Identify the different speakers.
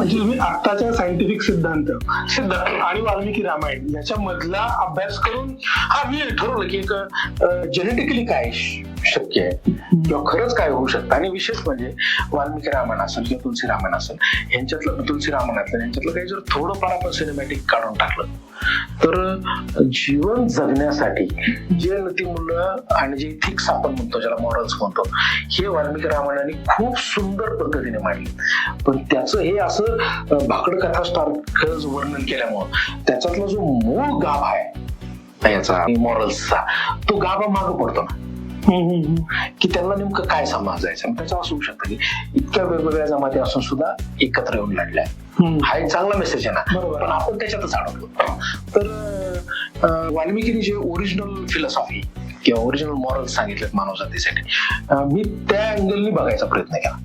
Speaker 1: म्हणजे तुम्ही आत्ताच्या सायंटिफिक सिद्धांत आणि वाल्मिकी रामायण याच्या मधला अभ्यास करून मी ठरवलं की एक जेनेटिकली काय शक्य आहे किंवा खरंच काय होऊ शकतं. आणि विशेष म्हणजे वाल्मिकी रामायण असेल किंवा तुलसी रामायण असेल यांच्यातलं, तुलसी रामायणातलं यांच्यातलं काही जर थोडंफार आपण सिनेमॅटिक काढून टाकलं तर जीवन जगण्यासाठी जे नीतिमूल्य आणि जे इथिक्स आपण म्हणतो, ज्याला मॉरल्स म्हणतो, हे वाल्मिकी रामायणाने खूप सुंदर पद्धतीने मांडले. पण त्याचं हे असं भाकड कथासारखं वर्णन केल्यामुळं त्याच्यातला जो मूळ गाभा आहे याचा मॉरल्सचा, तो गाभा मागं पडतो ना, की त्यांना नेमकं काय समजायचं. त्याचं असं होऊ शकतं की इतक्या वेगवेगळ्या जमाती असून सुद्धा एकत्र येऊन लढल्या. हा एक चांगला मेसेज आहे ना, पण आपण त्याच्यातच अडकलो. तर वाल्मिकीने जे ओरिजिनल फिलॉसॉफी किंवा ओरिजिनल मॉरल्स सांगितलेत मानवजातीसाठी, मी त्या अँगलनी बघायचा प्रयत्न केला.